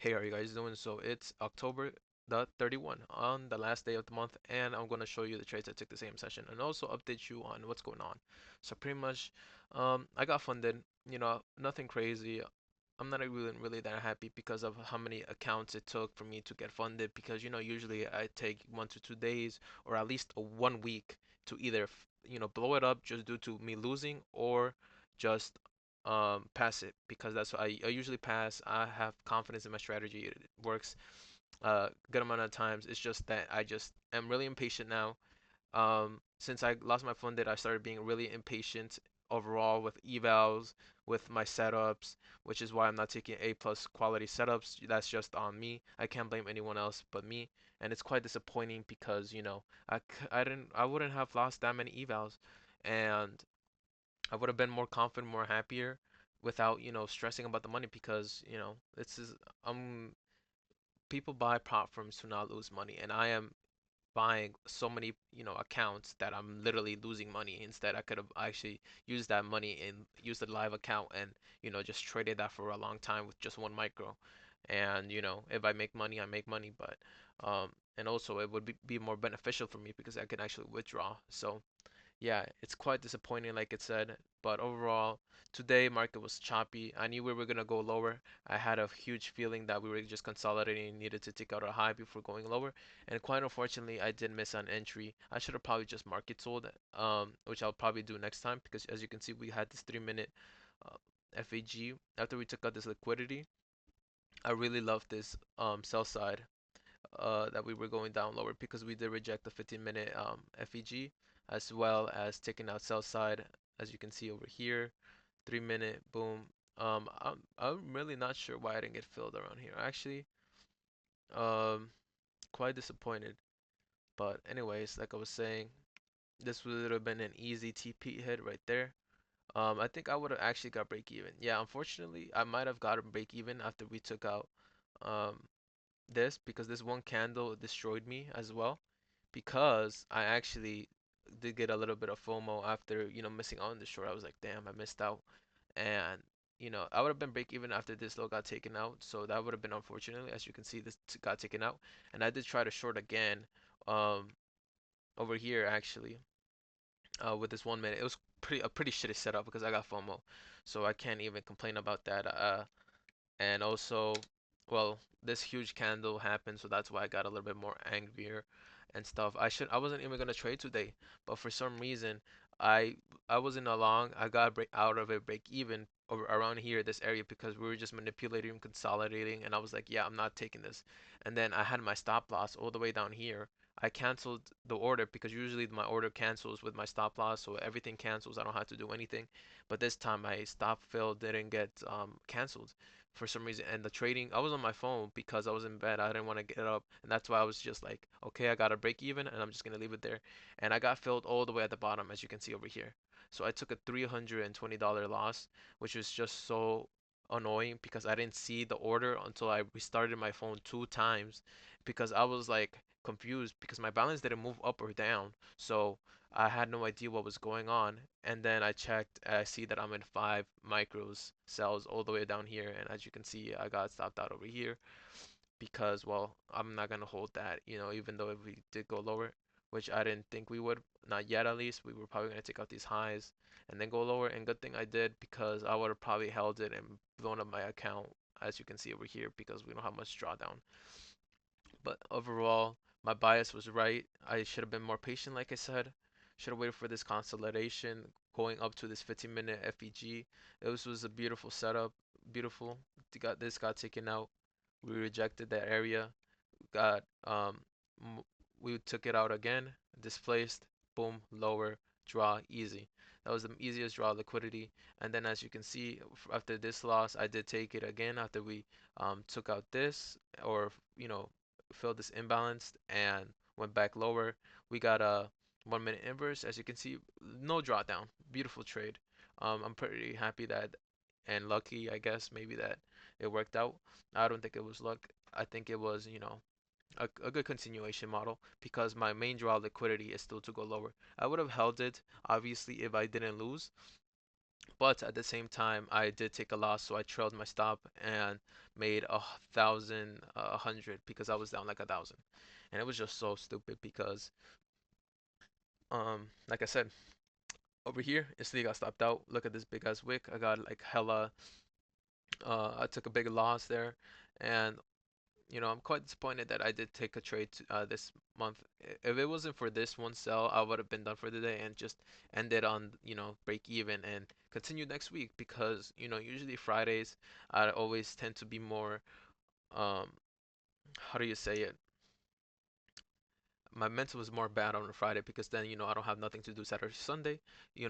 Hey, how are you guys doing? So it's October the 31 on the last day of the month, and I'm gonna show you the trades I took the same session and also update you on what's going on. So pretty much, I got funded. Nothing crazy. I'm not really that happy because of how many accounts it took for me to get funded. Because usually I take 1 to 2 days or at least a 1 week to either blow it up just due to me losing or just pass it because that's what I usually pass. I have confidence in my strategy. It works good amount of times. It's just that I just am really impatient now. Since I lost my funded, I started being really impatient overall with evals, with my setups, which is why I'm not taking A plus quality setups. That's just on me. I can't blame anyone else but me, and it's quite disappointing because I wouldn't have lost that many evals, and I would have been more confident, more happier without, stressing about the money because, this is people buy platforms to not lose money and I am buying so many, accounts that I'm literally losing money. Instead, I could have actually used that money and used a live account and, just traded that for a long time with just one micro. And, if I make money, I make money, but and also it would be more beneficial for me because I can actually withdraw. So yeah, it's quite disappointing, like it said. But overall, today market was choppy. I knew we were gonna go lower. I had a huge feeling that we were just consolidating and needed to take out a high before going lower. And quite unfortunately, I did miss an entry. I should have probably just market sold, which I'll probably do next time because as you can see, we had this 3 minute uh, FAG after we took out this liquidity. I really love this sell side that we were going down lower because we did reject the 15-minute FEG as well as taking out sell side as you can see over here. 3 minute, boom. I'm really not sure why I didn't get filled around here. Actually, um, quite disappointed. But anyways, like I was saying, this would have been an easy TP hit right there. I think I would have actually got break even. Yeah, unfortunately, I might have gotten break even after we took out um, this because this one candle destroyed me as well because I actually did get a little bit of FOMO after, missing out on the short. I was like, damn, I missed out. And, I would have been break even after this low got taken out. So that would have been unfortunately, as you can see, this got taken out. And I did try to short again um, over here actually with this 1 minute. It was pretty shitty setup because I got FOMO. So I can't even complain about that. And also, well, this huge candle happened, so that's why I got a little bit more angrier and stuff. I wasn't even gonna trade today, but for some reason, I I wasn't along. I got break out of it, break even over around here, this area, because we were just manipulating, consolidating, and I was like, yeah, I'm not taking this. And then I had my stop loss all the way down here. I canceled the order because usually my order cancels with my stop loss, so everything cancels. I don't have to do anything. But this time my stop fill didn't get canceled for some reason. And the trading, I was on my phone because I was in bed. I didn't want to get up, and that's why I was just like, okay, I got to break even, and I'm just gonna leave it there. And I got filled all the way at the bottom, as you can see over here. So I took a $320 loss, which was just so annoying because I didn't see the order until I restarted my phone 2 times because I was like confused because my balance didn't move up or down. So I had no idea what was going on. And then I checked, and I see that I'm in 5 micros cells all the way down here. And as you can see, I got stopped out over here because, well, I'm not gonna hold that, even though if we did go lower, which I didn't think we would, not yet at least. We were probably gonna take out these highs and then go lower. And good thing I did because I would have probably held it and blown up my account, as you can see over here, because we don't have much drawdown. But overall, my bias was right. I should have been more patient, like I said. Should have waited for this consolidation going up to this 15-minute FEG. Was a beautiful setup. Beautiful. Got taken out. We rejected that area. Got we took it out again. Displaced. Boom. Lower. Draw. Easy. That was the easiest draw liquidity. And then as you can see, after this loss, I did take it again after we took out this or filled this imbalanced and went back lower. We got a 1 minute inverse. As you can see, no drawdown. Beautiful trade. I'm pretty happy that and lucky, I guess, maybe that it worked out. I don't think it was luck. I think it was, a good continuation model because my main draw liquidity is still to go lower. I would have held it, obviously, if I didn't lose. But at the same time, I did take a loss, so I trailed my stop and made 1,000, 100 because I was down like 1,000, and it was just so stupid because, like I said, over here, instantly got stopped out. Look at this big ass wick. I got like hella. I took a big loss there, and I'm quite disappointed that I did take a trade this month. If it wasn't for this one sell, I would have been done for the day and just ended on, break even and continue next week because, usually Fridays I always tend to be more, um, how do you say it? My mental was more bad on a Friday because then I don't have nothing to do Saturday, Sunday.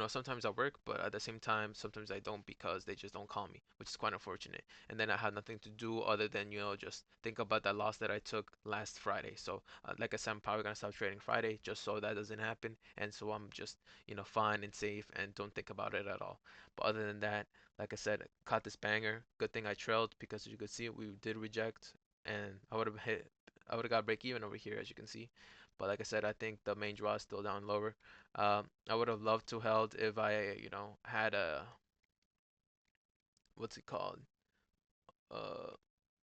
Sometimes I work, but at the same time sometimes I don't because they just don't call me, which is quite unfortunate. And then I have nothing to do other than just think about that loss that I took last Friday. So like I said, I'm probably gonna stop trading Friday just so that doesn't happen, and so I'm just fine and safe and don't think about it at all. But other than that, like I said, caught this banger. Good thing I trailed because as you could see we did reject, and I would have got break even over here as you can see. But like I said, I think the main draw is still down lower. I would have loved to held if I, had a, what's it called? Uh,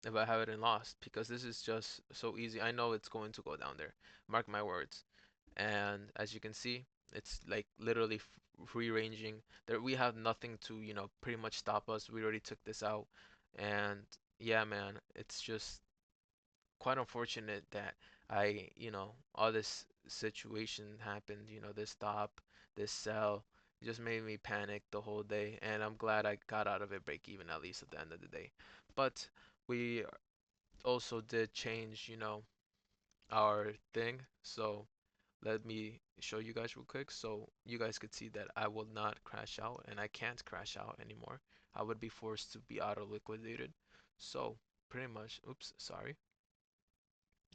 if I have it in lost because this is just so easy. I know it's going to go down there. Mark my words. And as you can see, it's like literally free ranging. There we have nothing to, pretty much stop us. We already took this out. And yeah, man, it's just quite unfortunate that all this situation happened, this stop, this sell. It just made me panic the whole day, and I'm glad I got out of it break even at least at the end of the day. But we also did change, our thing. So let me show you guys real quick so you guys could see that I will not crash out and I can't crash out anymore. I would be forced to be auto liquidated. So pretty much, oops, sorry.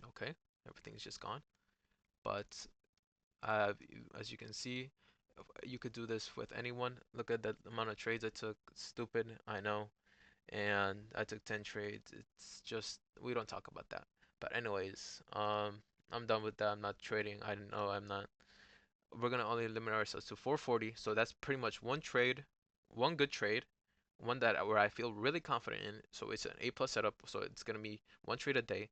Okay, everything's just gone. But as you can see, you could do this with anyone. Look at the amount of trades I took. Stupid, I know. And I took 10 trades. It's just, we don't talk about that. But anyways, I'm done with that. I'm not trading. I know I'm not. We're gonna only limit ourselves to 440. So that's pretty much one trade, one good trade, one that where I feel really confident in. So it's an A plus setup. So it's gonna be one trade a day,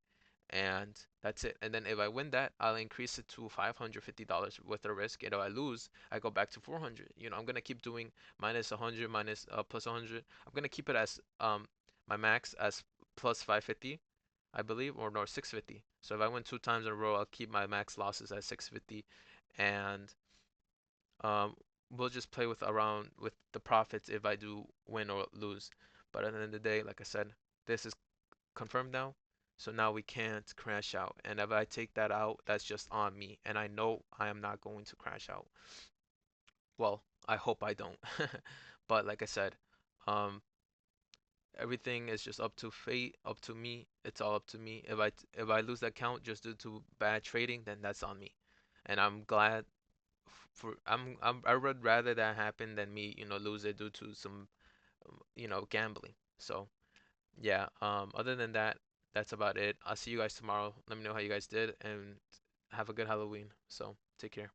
and that's it. And then if I win that, I'll increase it to $550 with a risk. And if I lose, I go back to 400. I'm gonna keep doing minus 100, minus plus 100. I'm gonna keep it as my max as plus 550, I believe, or no 650. So if I win two times in a row, I'll keep my max losses at 650, and um, we'll just play with around with the profits if I do win or lose. But at the end of the day, like I said, this is confirmed now. So now we can't crash out. And if I take that out, that's just on me. And I know I am not going to crash out. Well, I hope I don't. But like I said, um, everything is just up to fate, up to me. It's all up to me. If I lose that count just due to bad trading, then that's on me. And I'm glad I would rather that happen than me, lose it due to some, gambling. So yeah, other than that, that's about it. I'll see you guys tomorrow. Let me know how you guys did and have a good Halloween. So take care.